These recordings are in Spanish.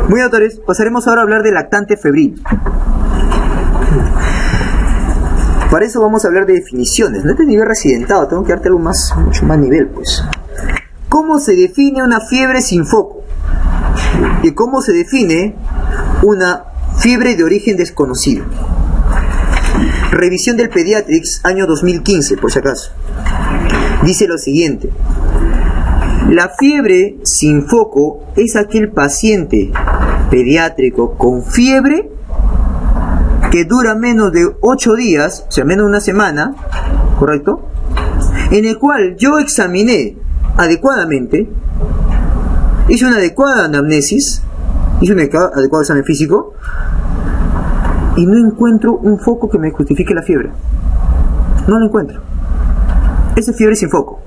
Muy bien, doctores, pasaremos ahora a hablar de lactante febril. Para eso vamos a hablar de definiciones. No es de nivel residentado, tengo que darte algo más, mucho más nivel, pues. ¿Cómo se define una fiebre sin foco? ¿Y cómo se define una fiebre de origen desconocido? Revisión del Pediatrics, año 2015, por si acaso. Dice lo siguiente: la fiebre sin foco es aquel paciente pediátrico con fiebre que dura menos de 8 días, o sea, menos de una semana, ¿correcto? En el cual yo examiné adecuadamente, hice una adecuada anamnesis, hice un adecuado examen físico, y no encuentro un foco que me justifique la fiebre. No lo encuentro. Esa es fiebre sin foco.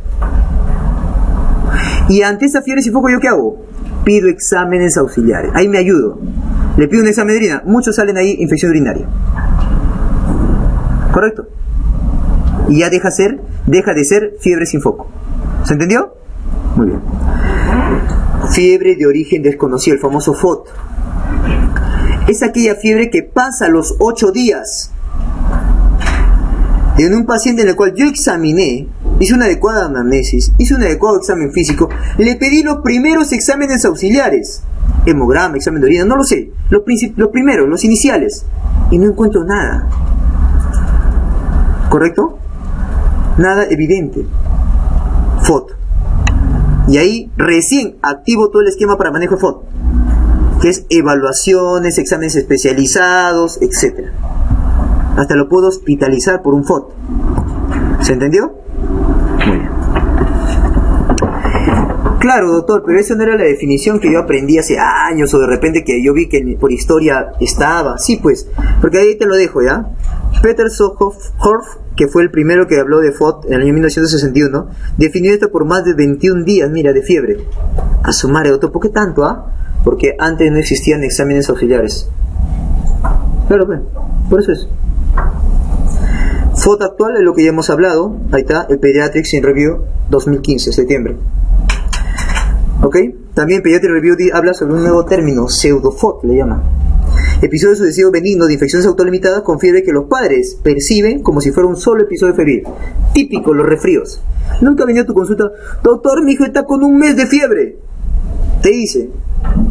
Y ante esa fiebre sin foco, ¿yo qué hago? Pido exámenes auxiliares. Ahí me ayudo. Le pido un examen de orina. Muchos salen ahí infección urinaria. ¿Correcto? Y ya deja de ser fiebre sin foco. ¿Se entendió? Muy bien. Fiebre de origen desconocido, el famoso FOD. Es aquella fiebre que pasa los 8 días. En un paciente en el cual yo examiné, hice una adecuada anamnesis, hice un adecuado examen físico, le pedí los primeros exámenes auxiliares, hemograma, examen de orina, no lo sé, los primeros, los iniciales, y no encuentro nada. ¿Correcto? Nada evidente. FOD. Y ahí recién activo todo el esquema para manejo de FOD, que es evaluaciones, exámenes especializados, etc. Hasta lo puedo hospitalizar por un FOD. ¿Se entendió? Muy bien. Claro, doctor, pero esa no era la definición que yo aprendí hace años, o de repente que yo vi que por historia estaba. Sí, pues, porque ahí te lo dejo, ¿ya? Peter Sohoff, que fue el primero que habló de FOD en el año 1961, definió esto por más de 21 días, mira, de fiebre. A su madre, doctor, ¿por qué tanto, ah? Porque antes no existían exámenes auxiliares. Claro, pues, por eso es. FOD actual es lo que ya hemos hablado. Ahí está, el Pediatrics in Review 2015, septiembre. ¿Ok? También Pediatric Review habla sobre un nuevo término, pseudo-FOD le llama. Episodio sucesivo benigno de infecciones autolimitadas con fiebre que los padres perciben como si fuera un solo episodio febril. Típico, los resfríos. Nunca venía a tu consulta: doctor, mi hijo está con un mes de fiebre. Te dice: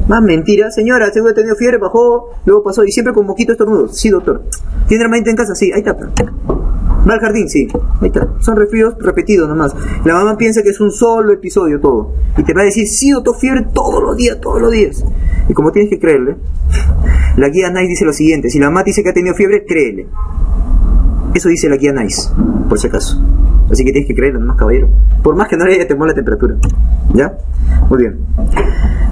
más mentira, señora, seguro ha tenido fiebre, bajó, luego pasó, y siempre con moquito estornudo. Sí, doctor. ¿Tiene hermanita en casa? Sí, ahí está. ¿Va al jardín? Sí, ahí está. Son resfríos repetidos nomás. La mamá piensa que es un solo episodio todo, y te va a decir: sí, doctor, fiebre todos los días. Y como tienes que creerle, la guía NICE dice lo siguiente: si la mamá dice que ha tenido fiebre, créele. Eso dice la guía NICE, por si acaso. Así que tienes que creerlo nomás, caballero. Por más que no le temor la temperatura. ¿Ya? Muy bien.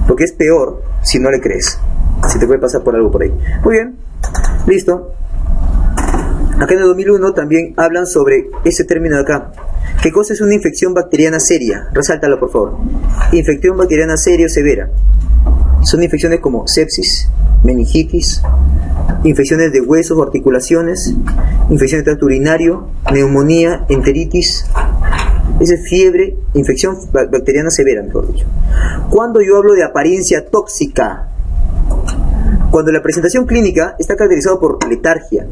Porque es peor si no le crees. Si te puede pasar por algo por ahí. Muy bien. Listo. Acá en el 2001 también hablan sobre ese término de acá. ¿Qué cosa es una infección bacteriana seria? Resáltalo, por favor. Infección bacteriana seria o severa. Son infecciones como sepsis, meningitis, infecciones de huesos o articulaciones, infección de tracto urinario, neumonía, enteritis. Esa es fiebre, infección bacteriana severa, mejor dicho. Cuando yo hablo de apariencia tóxica, cuando la presentación clínica está caracterizada por letargia,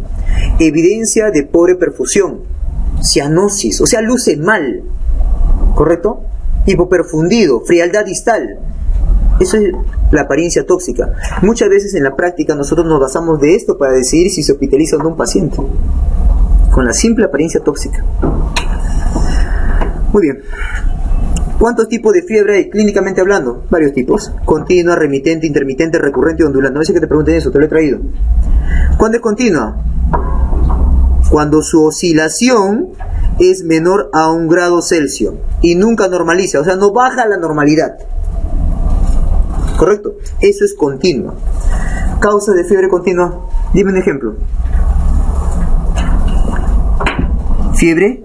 evidencia de pobre perfusión, cianosis, o sea, luce mal, ¿correcto? Hipoperfundido, frialdad distal. Eso es la apariencia tóxica. Muchas veces en la práctica nosotros nos basamos de esto para decidir si se hospitaliza o no un paciente, con la simple apariencia tóxica. Muy bien. ¿Cuántos tipos de fiebre hay clínicamente hablando? Varios tipos. Continua, remitente, intermitente, recurrente y ondulante. No sé que te pregunten eso, te lo he traído. ¿Cuándo es continua? Cuando su oscilación es menor a 1 grado Celsius y nunca normaliza, o sea, no baja la normalidad. ¿Correcto? Eso es continua. Causa de fiebre continua. Dime un ejemplo. Fiebre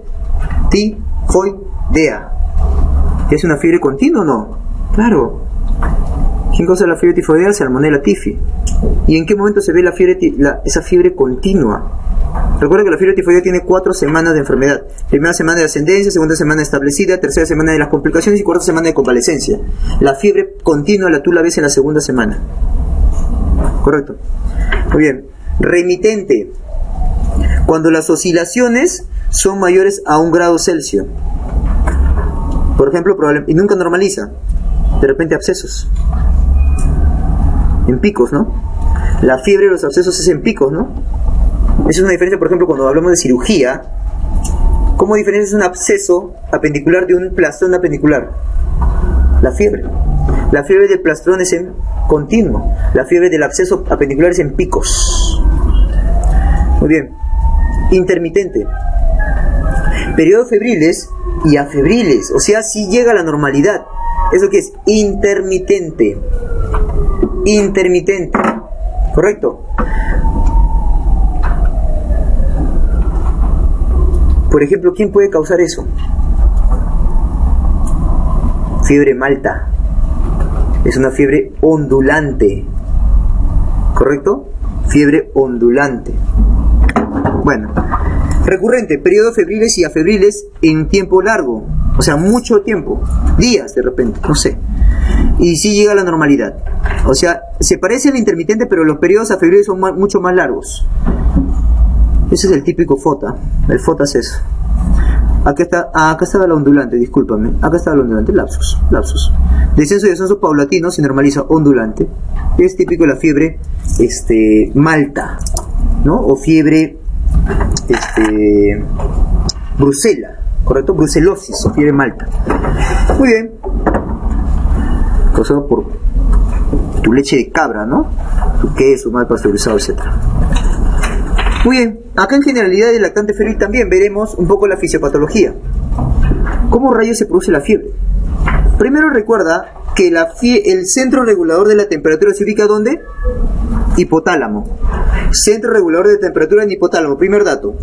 tifoidea. ¿Es una fiebre continua o no? Claro. ¿Quién causa la fiebre tifoidea? Salmonella tifi. ¿Y en qué momento se ve esa fiebre continua? Recuerda que la fiebre tifoidea tiene 4 semanas de enfermedad. Primera semana de ascendencia, segunda semana establecida, tercera semana de las complicaciones y cuarta semana de convalecencia. La fiebre continua tú la ves en la segunda semana. Correcto. Muy bien. Remitente. Cuando las oscilaciones son mayores a 1 grado Celsius. Por ejemplo, y nunca normaliza. De repente abscesos. En picos, ¿no? La fiebre de los abscesos es en picos, ¿no? Esa es una diferencia, por ejemplo, cuando hablamos de cirugía. ¿Cómo diferencias un absceso apendicular de un plastrón apendicular? La fiebre. La fiebre del plastrón es en continuo. La fiebre del absceso apendicular es en picos. Muy bien. Intermitente. Periodos febriles y afebriles. O sea, si llega a la normalidad. ¿Eso qué es? Intermitente. Intermitente. ¿Correcto? Por ejemplo, ¿quién puede causar eso? Fiebre malta. Es una fiebre ondulante. ¿Correcto? Fiebre ondulante. Bueno. Recurrente, periodos febriles y afebriles en tiempo largo. O sea, mucho tiempo. Días de repente, no sé. Y sí llega a la normalidad. O sea, se parece al intermitente, pero los periodos afebriles son mucho más largos. Ese es el típico FOTA. El FOTA es eso. Acá estaba la ondulante, discúlpame. Acá estaba la ondulante, lapsus. Descenso y descenso paulatino se normaliza ondulante. Es típico de la fiebre malta, ¿no? O fiebre Brucela, ¿correcto? Brucelosis o fiebre malta. Muy bien. Causado por tu leche de cabra, ¿no? Tu queso mal pasteurizado, etc. Muy bien, acá en generalidad del lactante febril también veremos un poco la fisiopatología. ¿Cómo rayos se produce la fiebre? Primero recuerda que el centro regulador de la temperatura se ubica ¿dónde? Hipotálamo. Centro regulador de temperatura en hipotálamo, primer dato.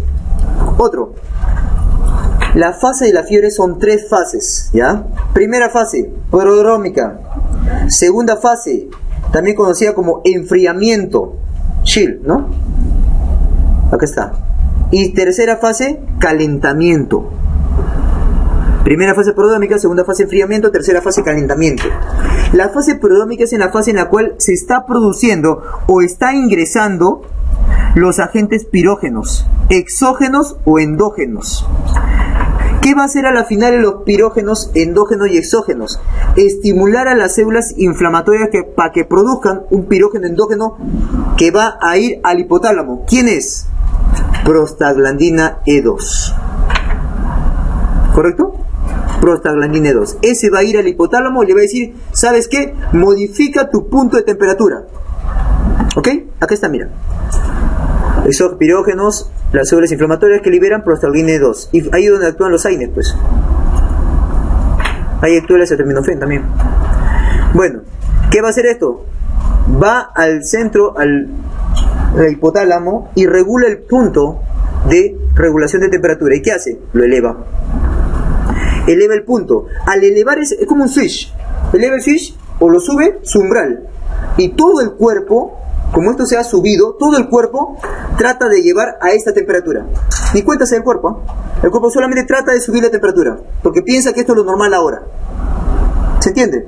Otro. La fase de la fiebre son 3 fases, ¿ya? Primera fase, prodrómica. Segunda fase, también conocida como enfriamiento, chill, ¿no? Acá está. Y tercera fase, calentamiento. Primera fase prodrómica, segunda fase enfriamiento, tercera fase calentamiento. La fase prodrómica es la fase en la cual se está produciendo o está ingresando los agentes pirógenos, exógenos o endógenos. ¿Qué va a hacer a la final de los pirógenos, endógenos y exógenos? Estimular a las células inflamatorias para que produzcan un pirógeno endógeno que va a ir al hipotálamo. ¿Quién es? Prostaglandina E2. ¿Correcto? Prostaglandina E2. Ese va a ir al hipotálamo y le va a decir, ¿sabes qué? Modifica tu punto de temperatura. ¿Ok? Acá está, mira. Esos pirógenos, las células inflamatorias que liberan prostaglandina E2. Y ahí es donde actúan los AINES, pues. Ahí actúa el acetaminofén también. Bueno, ¿qué va a hacer esto? Va al centro, al hipotálamo y regula el punto de regulación de temperatura. ¿Y qué hace? Lo eleva. Eleva el punto. Al elevar es como un switch. Eleva el switch o lo sube su umbral. Y todo el cuerpo, como esto se ha subido, todo el cuerpo trata de llevar a esta temperatura. Ni cuenta se da el cuerpo. El cuerpo solamente trata de subir la temperatura, porque piensa que esto es lo normal ahora. ¿Se entiende?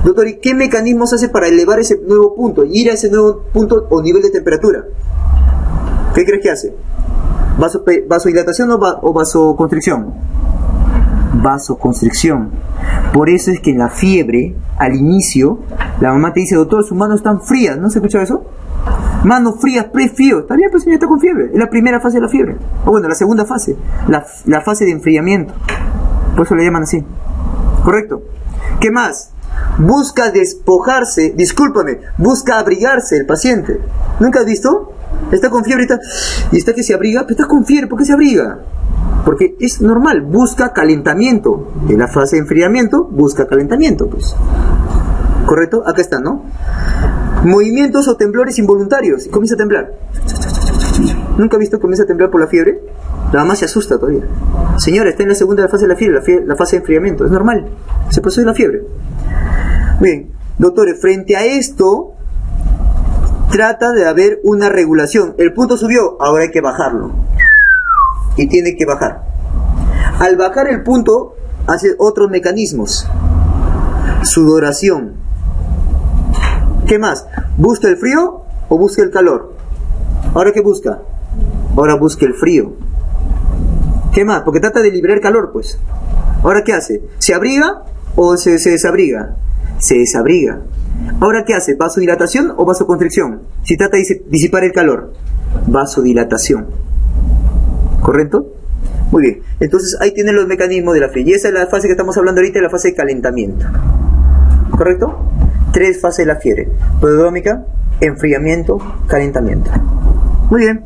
Doctor, ¿y qué mecanismos hace para elevar ese nuevo punto? Ir a ese nuevo punto o nivel de temperatura. ¿Qué crees que hace? ¿Vasodilatación o vasoconstricción? Vasoconstricción. Por eso es que en la fiebre, al inicio, la mamá te dice, doctor, sus manos están frías. ¿No se escucha eso? Manos frías, pre-frío. Está bien, pues señor, está con fiebre. Es la primera fase de la fiebre. O bueno, la segunda fase. La fase de enfriamiento. Por eso le llaman así. ¿Correcto? ¿Qué más? Busca despojarse, busca abrigarse el paciente. ¿Nunca has visto? Está con fiebre y está que se abriga, pero está con fiebre, ¿por qué se abriga? Porque es normal, busca calentamiento. En la fase de enfriamiento, busca calentamiento, pues. ¿Correcto? Acá está, ¿no? Movimientos o temblores involuntarios. Y comienza a temblar. ¿Nunca has visto que comienza a temblar por la fiebre? La mamá se asusta todavía. Señora, está en la segunda fase de la fiebre, la fase de enfriamiento. Es normal. Se procede la fiebre. Bien, doctores, frente a esto, trata de haber una regulación. El punto subió, ahora hay que bajarlo. Y tiene que bajar. Al bajar el punto, hace otros mecanismos. Sudoración. ¿Qué más? ¿Busca el frío o busca el calor? ¿Ahora qué busca? Ahora busca el frío. ¿Qué más? Porque trata de liberar calor, pues. ¿Ahora qué hace? ¿Se abriga o se desabriga? Se desabriga. ¿Ahora qué hace? ¿Vasodilatación o vasoconstricción? Si trata de disipar el calor. Vasodilatación. ¿Correcto? Muy bien. Entonces ahí tienen los mecanismos de la fiebre. Y esa es la fase que estamos hablando ahorita, la fase de calentamiento. ¿Correcto? 3 fases de la fiebre: prodrómica, enfriamiento, calentamiento. Muy bien.